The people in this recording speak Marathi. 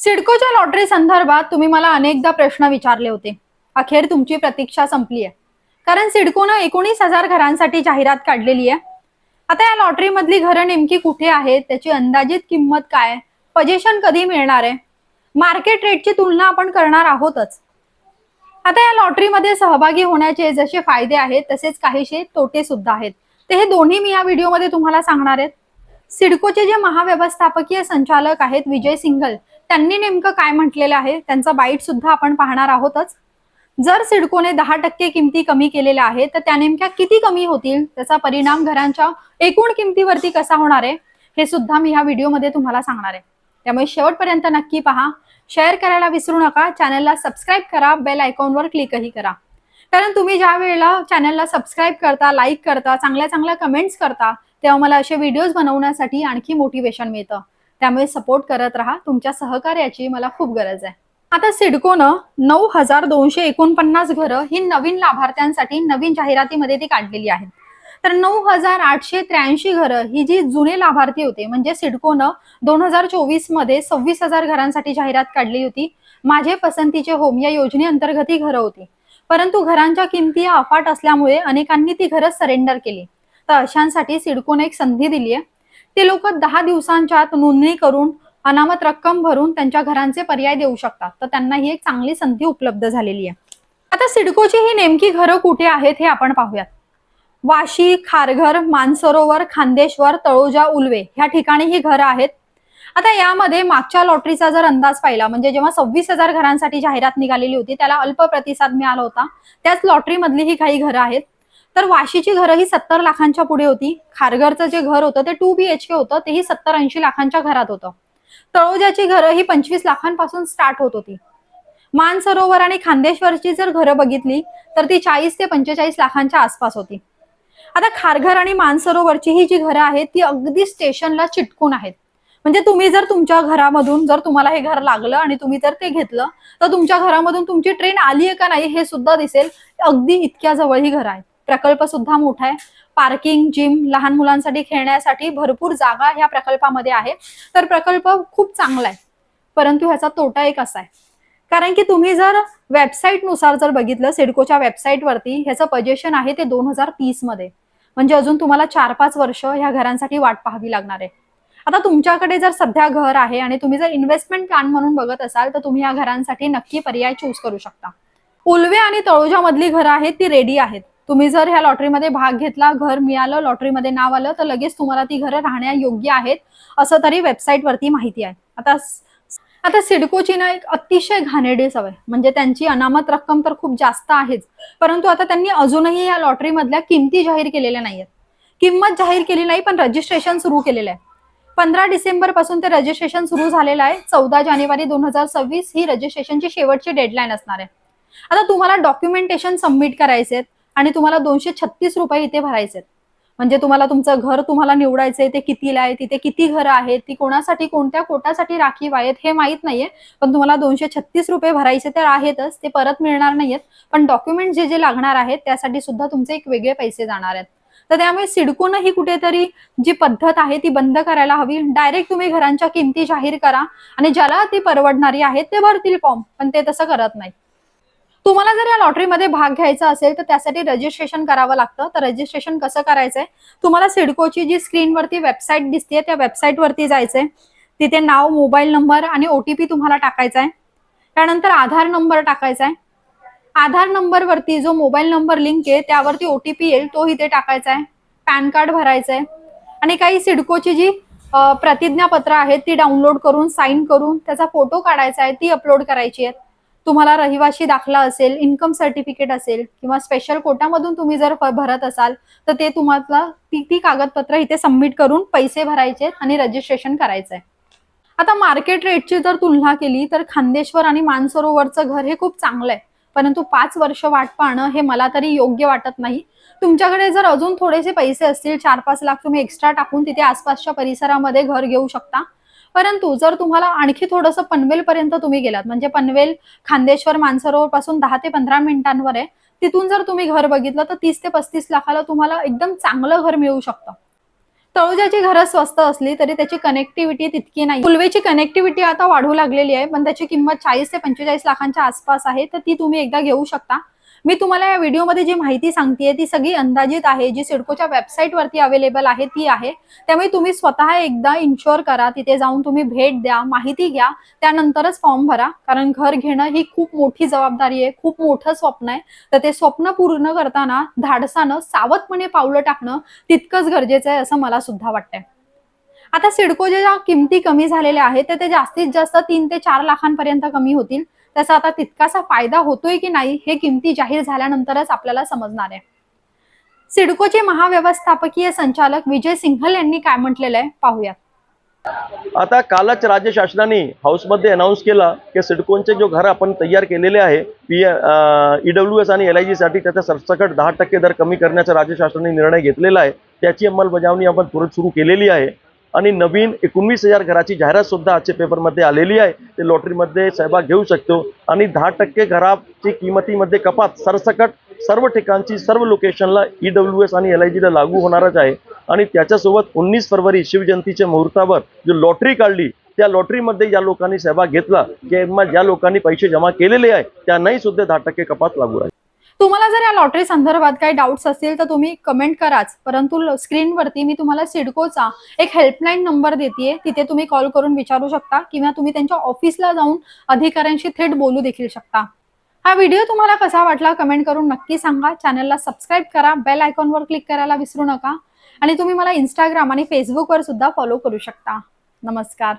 सिडकोच्या लॉटरी संदर्भात तुम्ही मला अनेकदा प्रश्न विचारले होते. अखेर तुमची प्रतीक्षा संपली आहे. कारण सिडकोनं 19,000 घरांसाठी जाहिरात काढलेली आहे. आता या लॉटरी मधली घरं नेमकी कुठे आहेत, त्याची अंदाजित किंमत काय, पोझिशन कधी मिळणार आहे, मार्केट रेटची तुलना आपण करणार आहोतच. आता या लॉटरीमध्ये सहभागी होण्याचे जसे फायदे आहेत तसेच काहीशे तोटे सुद्धा आहेत. ते हे दोन्ही मी या व्हिडिओमध्ये तुम्हाला सांगणार आहेत. सिडकोचे जे महाव्यवस्थापकीय संचालक आहेत विजय सिंघल, त्यांनी नेमकं काय म्हटलेलं आहे त्यांचा बाईट सुद्धा आपण पाहणार आहोतच. जर सिडकोने 10% किमती कमी केलेल्या आहेत तर त्या नेमक्या किती कमी होतील, त्याचा परिणाम घरांच्या एकूण किमतीवरती कसा होणार आहे हे सुद्धा मी ह्या व्हिडिओमध्ये तुम्हाला सांगणार आहे. त्यामुळे शेवटपर्यंत नक्की पहा. शेअर करायला विसरू नका. चॅनलला सबस्क्राईब करा, बेल आयकॉनवर क्लिकही करा. कारण तुम्ही ज्या वेळेला चॅनलला सबस्क्राईब करता, लाईक करता, चांगल्या चांगल्या कमेंट्स करता, तेव्हा मला असे व्हिडिओज बनवण्यासाठी आणखी मोटिवेशन मिळतं. त्यामुळे सपोर्ट करत राहा. तुमच्या सहकार्याची मला खूप गरज आहे. आता सिडकोनं 9,249 घरं ही नवीन लाभार्थ्यांसाठी नवीन जाहिरातीमध्ये ती काढलेली आहेत. तर 9,883 घरं ही जी जुने लाभार्थी होते, म्हणजे सिडकोनं 2024 मध्ये 26,000 घरांसाठी जाहिरात काढली होती. माझे पसंतीचे होम या योजनेअंतर्गत ही घरं होती. परंतु घरांच्या किमती अफाट असल्यामुळे अनेकांनी ती घरं सरेंडर केली. तर अशांसाठी सिडकोने एक संधी दिली आहे. ते लोक 10 दिवसांच्या आत नोंदणी करून अनामत रक्कम भरून त्यांच्या घरांचे पर्याय देऊ शकतात. तर त्यांना ही एक चांगली संधी उपलब्ध झालेली आहे. आता सिडकोची ही नेमकी घरं कुठे आहेत हे आपण पाहूयात. वाशी, खारघर, मानसरोवर, खांदेश्वर, तळोजा, उल्वे ह्या ठिकाणी ही घरं आहेत. आता यामध्ये मागच्या लॉटरीचा जर अंदाज पाहिला, म्हणजे जेव्हा 26,000 घरांसाठी जाहिरात निघालेली होती त्याला अल्प प्रतिसाद मिळाला होता, त्याच लॉटरी मधली ही काही घरं आहेत. तर वाशीची घरं ही 70 लाखांच्या पुढे होती. खारघरचं जे घर होतं ते 2 BHK होतं, तेही 70-80 लाखांच्या घरात होतं. तळोजाची घरं ही 25 लाखांपासून स्टार्ट होत होती. मानसरोवर आणि खांदेश्वरची जर घरं बघितली तर ती 40 ते 45 लाखांच्या आसपास होती. आता खारघर आणि मानसरोवरची ही जी घरं आहेत ती अगदी स्टेशनला चिटकून आहेत. म्हणजे तुम्ही जर तुमच्या घरामधून जर तुम्हाला हे घर लागलं आणि तुम्ही जर ते घेतलं तर तुमच्या घरामधून तुमची ट्रेन आली आहे का नाही हे सुद्धा दिसेल. अगदी इतक्या जवळ ही घरं आहेत. प्रकल्प सुद्धा मोठा आहे. पार्किंग, जिम, लहान मुलांसाठी खेळण्यासाठी भरपूर जागा ह्या प्रकल्पामध्ये आहे. तर प्रकल्प खूप चांगला आहे. परंतु ह्याचा तोटा एक असा आहे, कारण की तुम्ही जर वेबसाईट नुसार जर बघितलं, सिडकोच्या वेबसाईटवरती ह्याचं पोझिशन आहे ते 2030 मध्ये, म्हणजे अजून तुम्हाला 4-5 वर्ष ह्या घरांसाठी वाट पाहावी लागणार आहे. आता तुमच्याकडे जर सध्या घर आहे आणि तुम्ही जर इन्व्हेस्टमेंट प्लॅन म्हणून बघत असाल तर तुम्ही या घरांसाठी नक्की पर्याय चूज करू शकता. उल्वे आणि तळोजा मधली घरं आहेत ती रेडी आहेत. तुम्ही जर ह्या लॉटरीमध्ये भाग घेतला, घर मिळालं, लॉटरीमध्ये नाव आलं तर लगेच तुम्हाला ती घरं राहण्या योग्य आहेत असं तरी वेबसाईटवरती माहिती आहे. आता सिडकोची ना एक अतिशय घाणेरडी सवय, म्हणजे त्यांची अनामत रक्कम तर खूप जास्त आहेच, परंतु आता त्यांनी अजूनही या लॉटरी मधल्या किमती जाहीर केलेल्या नाहीयेत. किंमत जाहीर केली नाही पण रजिस्ट्रेशन सुरू केलेलं आहे. 15 डिसेंबर पासून ते रजिस्ट्रेशन सुरू झालेलं आहे. 14 जानेवारी 2026 ही रजिस्ट्रेशनची शेवटची डेडलाईन असणार आहे. आता तुम्हाला डॉक्युमेंटेशन सबमिट करायचे आणि तुम्हाला 236 रुपये इथे भरायचे. म्हणजे तुम्हाला तुमचं घर तुम्हाला निवडायचंय, ते कितीला आहे, तिथे किती घरं आहेत, ती कोणासाठी, कोणत्या कोटासाठी राखीव आहेत हे माहित नाहीये, पण तुम्हाला 236 रुपये भरायचे तर आहेतच. ते परत मिळणार नाहीयेत, पण डॉक्युमेंट जे जे लागणार आहेत त्यासाठी सुद्धा तुमचे एक वेगळे पैसे जाणार आहेत. तर त्यामुळे सिडकोनं ही कुठेतरी जी पद्धत आहे ती बंद करायला हवी. डायरेक्ट तुम्ही घरांच्या किमती जाहीर करा आणि ज्याला ती परवडणारी आहेत ते भरतील फॉर्म, पण ते तसं करत नाही. तुम्हाला जर या लॉटरीमध्ये भाग घ्यायचा असेल तर त्यासाठी रजिस्ट्रेशन करावं लागतं. तर रजिस्ट्रेशन कसं करायचंय, तुम्हाला सिडकोची जी स्क्रीनवरती वेबसाईट दिसते त्या वेबसाईटवरती जायचंय. तिथे नाव, मोबाईल नंबर आणि OTP तुम्हाला टाकायचा आहे. त्यानंतर आधार नंबर टाकायचा आहे. आधार नंबरवरती जो मोबाईल नंबर लिंक आहे त्यावरती OTP येईल, तो इथे टाकायचा आहे. पॅन कार्ड भरायचंय आणि काही सिडकोची जी प्रतिज्ञापत्र आहेत ती डाउनलोड करून, साईन करून त्याचा फोटो काढायचा आहे, ती अपलोड करायची आहे. तुम्हाला रहिवाशी दाखला असेल, इन्कम सर्टिफिकेट असेल किंवा स्पेशल कोटामधून तुम्ही जर भरत असाल तर ते तुम्हाला ती कागदपत्र इथे सबमिट करून पैसे भरायचे आणि रजिस्ट्रेशन करायचंय. आता मार्केट रेटची जर तुलना केली तर खांदेश्वर आणि मानसरोवरचं घर हे खूप चांगलं आहे, परंतु 5 वर्ष वाट पाहणं हे मला तरी योग्य वाटत नाही. तुमच्याकडे जर अजून थोडेसे पैसे असतील, 4-5 लाख तुम्ही एक्स्ट्रा टाकून तिथे आसपासच्या परिसरामध्ये घर घेऊ शकता. परंतु जर तुम्हाला आणखी थोडंसं पनवेल पर्यंत तुम्ही गेलात, म्हणजे पनवेल खांदेश्वर मानसरोवर पासून 10 ते 15 मिनिटांवर आहे, तिथून जर तुम्ही घर बघितलं तर 30 ते 35 लाखाला तुम्हाला एकदम चांगलं घर मिळू शकतं. तळोजाची घरं स्वस्त असली तरी त्याची कनेक्टिव्हिटी तितकी नाही. फुलवेची कनेक्टिव्हिटी आता वाढू लागलेली आहे, पण त्याची किंमत 40 ते 45 लाखांच्या आसपास आहे, तर ती तुम्ही एकदा घेऊ शकता. मी तुम्हाला या व्हिडिओमध्ये जी माहिती सांगतेय ती सगळी अंदाजित आहे, जी सिडकोच्या वेबसाईटवरती अवेलेबल आहे ती आहे. त्यामुळे तुम्ही स्वतः एकदा इन्शुअर करा, तिथे जाऊन तुम्ही भेट द्या, माहिती घ्या, त्यानंतरच फॉर्म भरा. कारण घर घेणं ही खूप मोठी जबाबदारी आहे, खूप मोठं स्वप्न आहे. तर ते स्वप्न पूर्ण करताना धाडसानं सावधपणे पावलं टाकणं तितकंच गरजेचं आहे असं मला सुद्धा वाटतंय. आता सिडकोच्या ज्या किमती कमी झालेल्या आहेत ते जास्तीत जास्त 3 ते 4 लाखांपर्यंत कमी होतील. त्याचा आता तितकासा फायदा होतोय की नाही हे किमती जाहीर झाल्यानंतरच आपल्याला समजणार आहे. सिडकोचे महाव्यवस्थापकीय संचालक विजय सिंघल यांनी काय म्हटलेलं आहे पाहूयात. आता कालच राज्य शासनाने हाऊसमध्ये अनाऊन्स केला की सिडकोनचे जो घर आपण तयार केलेले आहे EWS आणि LIG साठी त्याचा सरसकट 10% दर कमी करण्याचा राज्य शासनाने निर्णय घेतलेला आहे. त्याची अंमलबजावणी आपण त्वरित सुरू केलेली आहे आणि नवीन 19,000 घराची जाहिरात सुद्धा आजच्या पेपरमध्ये आलेली आहे. ते लॉटरीमध्ये सहभाग घेऊ शकतो आणि 10% घराची किंमतीमध्ये कपात सरसकट सर्व ठिकाणची सर्व लोकेशनला EWS आणि LIG ला लागू होणारच आहे. आणि त्याच्यासोबत 19 फरवरी शिवजयंतीच्या मुहूर्तावर जो लॉटरी काढली त्या लॉटरीमध्ये ज्या लोकांनी सहभाग घेतला किंवा ज्या लोकांनी पैसे जमा केलेले आहे त्यांनाही सुद्धा 10% कपात लागू आहे. तुम्हाला जर या लॉटरी संदर्भात काही डाऊट्स असतील तर तुम्ही कमेंट कराच, परंतु स्क्रीनवरती मी तुम्हाला सिडकोचा एक हेल्पलाईन नंबर देतेय, तिथे तुम्ही कॉल करून विचारू शकता किंवा तुम्ही त्यांच्या ऑफिसला जाऊन अधिकाऱ्यांशी थेट बोलू देखील शकता. हा व्हिडिओ तुम्हाला कसा वाटला कमेंट करून नक्की सांगा. चॅनलला सबस्क्राईब करा, बेल आयकॉनवर क्लिक करायला विसरू नका आणि तुम्ही मला इंस्टाग्राम आणि फेसबुकवर सुद्धा फॉलो करू शकता. नमस्कार.